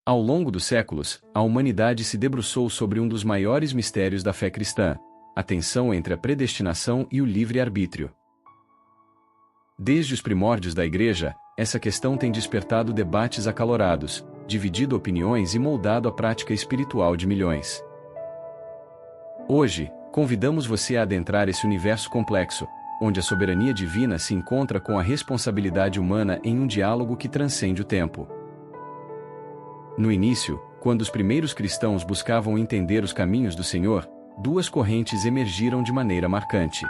Ao longo dos séculos, a humanidade se debruçou sobre um dos maiores mistérios da fé cristã, a tensão entre a predestinação e o livre-arbítrio. Desde os primórdios da Igreja, essa questão tem despertado debates acalorados, dividido opiniões e moldado a prática espiritual de milhões. Hoje, convidamos você a adentrar esse universo complexo, onde a soberania divina se encontra com a responsabilidade humana em um diálogo que transcende o tempo. No início, quando os primeiros cristãos buscavam entender os caminhos do Senhor, duas correntes emergiram de maneira marcante.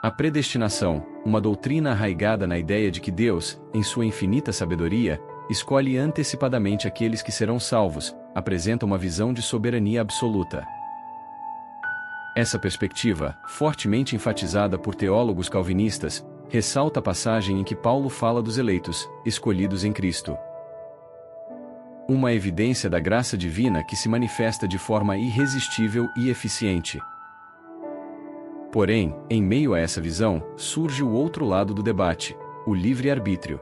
A predestinação, uma doutrina arraigada na ideia de que Deus, em sua infinita sabedoria, escolhe antecipadamente aqueles que serão salvos, apresenta uma visão de soberania absoluta. Essa perspectiva, fortemente enfatizada por teólogos calvinistas, ressalta a passagem em que Paulo fala dos eleitos, escolhidos em Cristo. Uma evidência da graça divina que se manifesta de forma irresistível e eficiente. Porém, em meio a essa visão, surge o outro lado do debate, o livre-arbítrio.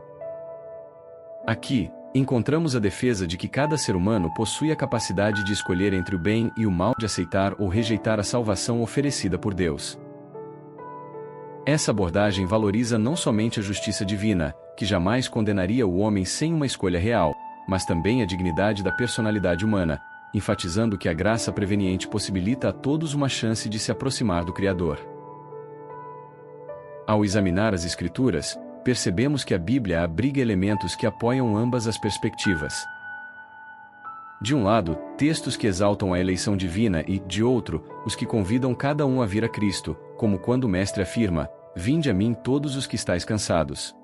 Aqui, encontramos a defesa de que cada ser humano possui a capacidade de escolher entre o bem e o mal, de aceitar ou rejeitar a salvação oferecida por Deus. Essa abordagem valoriza não somente a justiça divina, que jamais condenaria o homem sem uma escolha real, mas também a dignidade da personalidade humana, enfatizando que a graça preveniente possibilita a todos uma chance de se aproximar do Criador. Ao examinar as Escrituras, percebemos que a Bíblia abriga elementos que apoiam ambas as perspectivas. De um lado, textos que exaltam a eleição divina e, de outro, os que convidam cada um a vir a Cristo, como quando o Mestre afirma: "Vinde a mim todos os que estáis cansados."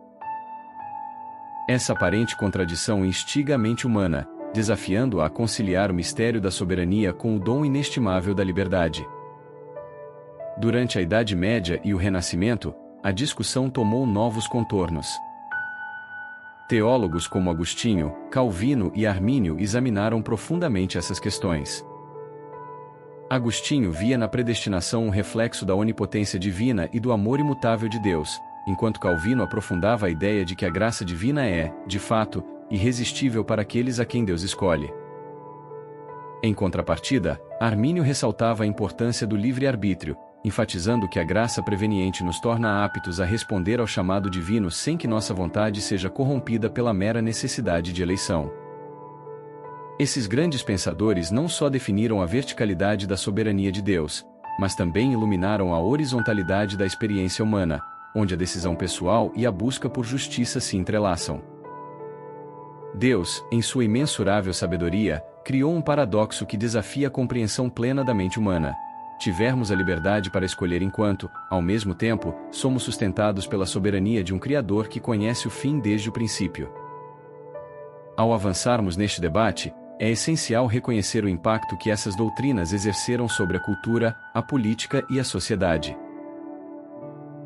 Essa aparente contradição instiga a mente humana, desafiando-a a conciliar o mistério da soberania com o dom inestimável da liberdade. Durante a Idade Média e o Renascimento, a discussão tomou novos contornos. Teólogos como Agostinho, Calvino e Armínio examinaram profundamente essas questões. Agostinho via na predestinação um reflexo da onipotência divina e do amor imutável de Deus, enquanto Calvino aprofundava a ideia de que a graça divina é, de fato, irresistível para aqueles a quem Deus escolhe. Em contrapartida, Armínio ressaltava a importância do livre-arbítrio, enfatizando que a graça preveniente nos torna aptos a responder ao chamado divino sem que nossa vontade seja corrompida pela mera necessidade de eleição. Esses grandes pensadores não só definiram a verticalidade da soberania de Deus, mas também iluminaram a horizontalidade da experiência humana, onde a decisão pessoal e a busca por justiça se entrelaçam. Deus, em sua imensurável sabedoria, criou um paradoxo que desafia a compreensão plena da mente humana. Tivermos a liberdade para escolher enquanto, ao mesmo tempo, somos sustentados pela soberania de um Criador que conhece o fim desde o princípio. Ao avançarmos neste debate, é essencial reconhecer o impacto que essas doutrinas exerceram sobre a cultura, a política e a sociedade.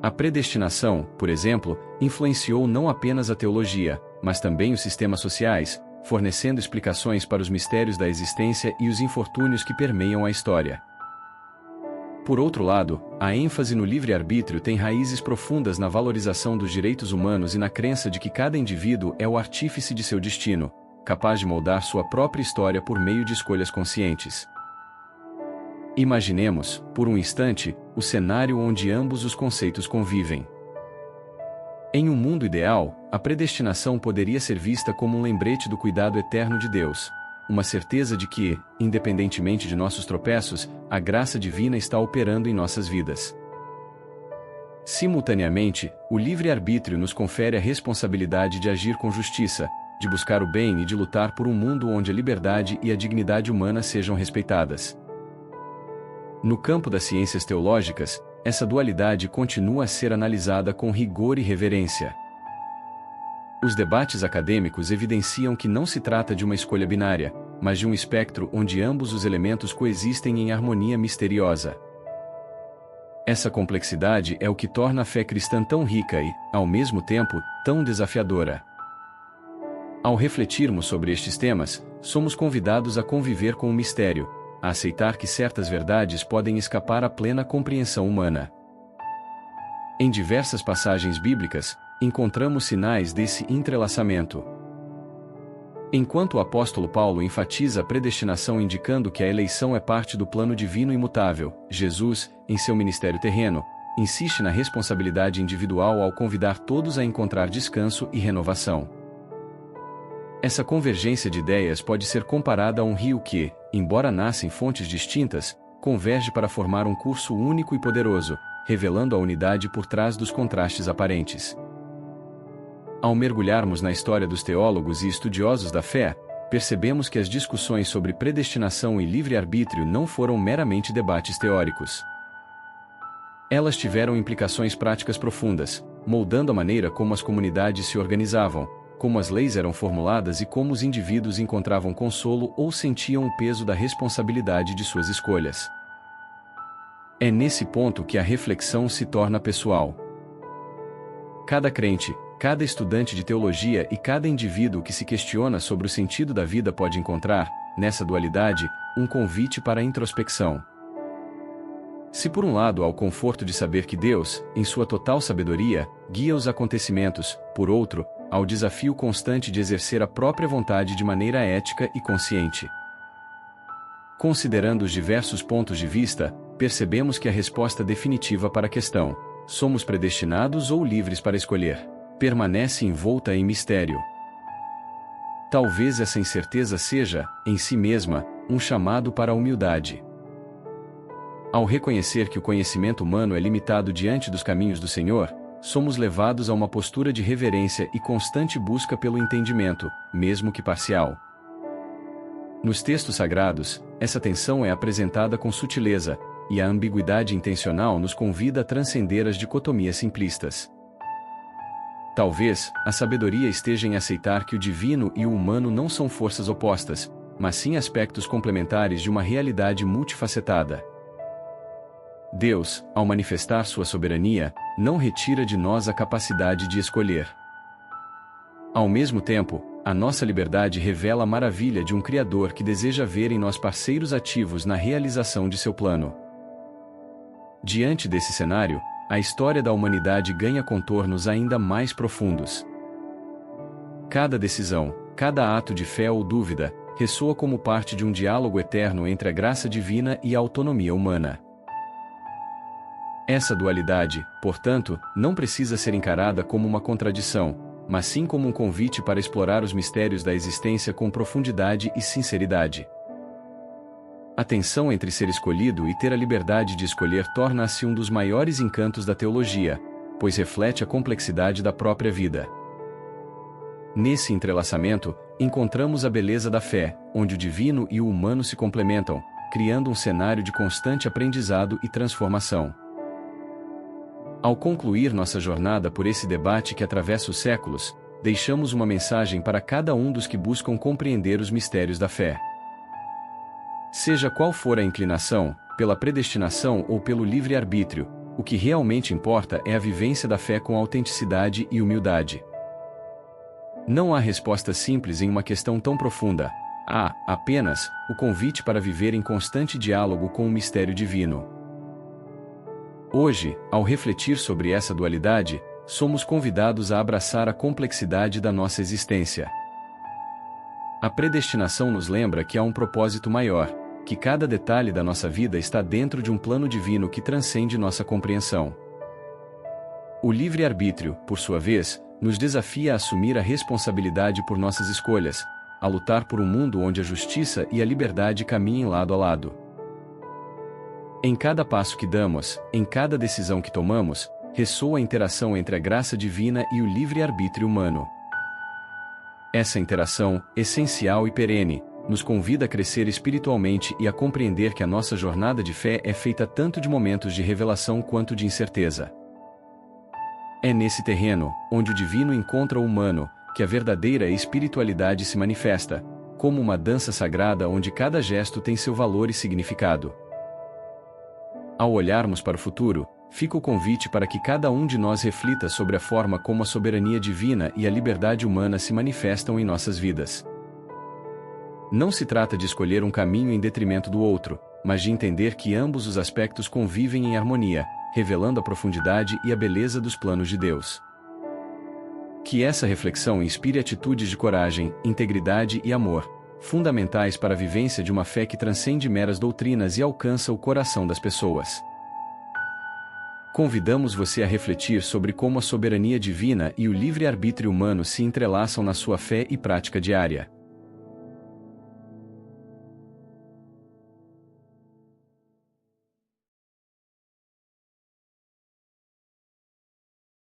A predestinação, por exemplo, influenciou não apenas a teologia, mas também os sistemas sociais, fornecendo explicações para os mistérios da existência e os infortúnios que permeiam a história. Por outro lado, a ênfase no livre-arbítrio tem raízes profundas na valorização dos direitos humanos e na crença de que cada indivíduo é o artífice de seu destino, capaz de moldar sua própria história por meio de escolhas conscientes. Imaginemos, por um instante, o cenário onde ambos os conceitos convivem. Em um mundo ideal, a predestinação poderia ser vista como um lembrete do cuidado eterno de Deus, uma certeza de que, independentemente de nossos tropeços, a graça divina está operando em nossas vidas. Simultaneamente, o livre-arbítrio nos confere a responsabilidade de agir com justiça, de buscar o bem e de lutar por um mundo onde a liberdade e a dignidade humana sejam respeitadas. No campo das ciências teológicas, essa dualidade continua a ser analisada com rigor e reverência. Os debates acadêmicos evidenciam que não se trata de uma escolha binária, mas de um espectro onde ambos os elementos coexistem em harmonia misteriosa. Essa complexidade é o que torna a fé cristã tão rica e, ao mesmo tempo, tão desafiadora. Ao refletirmos sobre estes temas, somos convidados a conviver com o mistério, a aceitar que certas verdades podem escapar à plena compreensão humana. Em diversas passagens bíblicas, encontramos sinais desse entrelaçamento. Enquanto o apóstolo Paulo enfatiza a predestinação indicando que a eleição é parte do plano divino imutável, Jesus, em seu ministério terreno, insiste na responsabilidade individual ao convidar todos a encontrar descanso e renovação. Essa convergência de ideias pode ser comparada a um rio que, embora nasça em fontes distintas, converge para formar um curso único e poderoso, revelando a unidade por trás dos contrastes aparentes. Ao mergulharmos na história dos teólogos e estudiosos da fé, percebemos que as discussões sobre predestinação e livre-arbítrio não foram meramente debates teóricos. Elas tiveram implicações práticas profundas, moldando a maneira como as comunidades se organizavam, como as leis eram formuladas e como os indivíduos encontravam consolo ou sentiam o peso da responsabilidade de suas escolhas. É nesse ponto que a reflexão se torna pessoal. Cada crente, cada estudante de teologia e cada indivíduo que se questiona sobre o sentido da vida pode encontrar, nessa dualidade, um convite para a introspecção. Se por um lado há o conforto de saber que Deus, em sua total sabedoria, guia os acontecimentos, por outro, há o desafio constante de exercer a própria vontade de maneira ética e consciente. Considerando os diversos pontos de vista, percebemos que a resposta definitiva para a questão, somos predestinados ou livres para escolher, permanece envolta em mistério. Talvez essa incerteza seja, em si mesma, um chamado para a humildade. Ao reconhecer que o conhecimento humano é limitado diante dos caminhos do Senhor, somos levados a uma postura de reverência e constante busca pelo entendimento, mesmo que parcial. Nos textos sagrados, essa tensão é apresentada com sutileza, e a ambiguidade intencional nos convida a transcender as dicotomias simplistas. Talvez, a sabedoria esteja em aceitar que o divino e o humano não são forças opostas, mas sim aspectos complementares de uma realidade multifacetada. Deus, ao manifestar sua soberania, não retira de nós a capacidade de escolher. Ao mesmo tempo, a nossa liberdade revela a maravilha de um Criador que deseja ver em nós parceiros ativos na realização de seu plano. Diante desse cenário, a história da humanidade ganha contornos ainda mais profundos. Cada decisão, cada ato de fé ou dúvida, ressoa como parte de um diálogo eterno entre a graça divina e a autonomia humana. Essa dualidade, portanto, não precisa ser encarada como uma contradição, mas sim como um convite para explorar os mistérios da existência com profundidade e sinceridade. A tensão entre ser escolhido e ter a liberdade de escolher torna-se um dos maiores encantos da teologia, pois reflete a complexidade da própria vida. Nesse entrelaçamento, encontramos a beleza da fé, onde o divino e o humano se complementam, criando um cenário de constante aprendizado e transformação. Ao concluir nossa jornada por esse debate que atravessa os séculos, deixamos uma mensagem para cada um dos que buscam compreender os mistérios da fé. Seja qual for a inclinação, pela predestinação ou pelo livre-arbítrio, o que realmente importa é a vivência da fé com autenticidade e humildade. Não há resposta simples em uma questão tão profunda. Há, apenas, o convite para viver em constante diálogo com o mistério divino. Hoje, ao refletir sobre essa dualidade, somos convidados a abraçar a complexidade da nossa existência. A predestinação nos lembra que há um propósito maior, que cada detalhe da nossa vida está dentro de um plano divino que transcende nossa compreensão. O livre-arbítrio, por sua vez, nos desafia a assumir a responsabilidade por nossas escolhas, a lutar por um mundo onde a justiça e a liberdade caminhem lado a lado. Em cada passo que damos, em cada decisão que tomamos, ressoa a interação entre a graça divina e o livre-arbítrio humano. Essa interação, essencial e perene, nos convida a crescer espiritualmente e a compreender que a nossa jornada de fé é feita tanto de momentos de revelação quanto de incerteza. É nesse terreno, onde o divino encontra o humano, que a verdadeira espiritualidade se manifesta, como uma dança sagrada onde cada gesto tem seu valor e significado. Ao olharmos para o futuro, fica o convite para que cada um de nós reflita sobre a forma como a soberania divina e a liberdade humana se manifestam em nossas vidas. Não se trata de escolher um caminho em detrimento do outro, mas de entender que ambos os aspectos convivem em harmonia, revelando a profundidade e a beleza dos planos de Deus. Que essa reflexão inspire atitudes de coragem, integridade e amor, fundamentais para a vivência de uma fé que transcende meras doutrinas e alcança o coração das pessoas. Convidamos você a refletir sobre como a soberania divina e o livre-arbítrio humano se entrelaçam na sua fé e prática diária.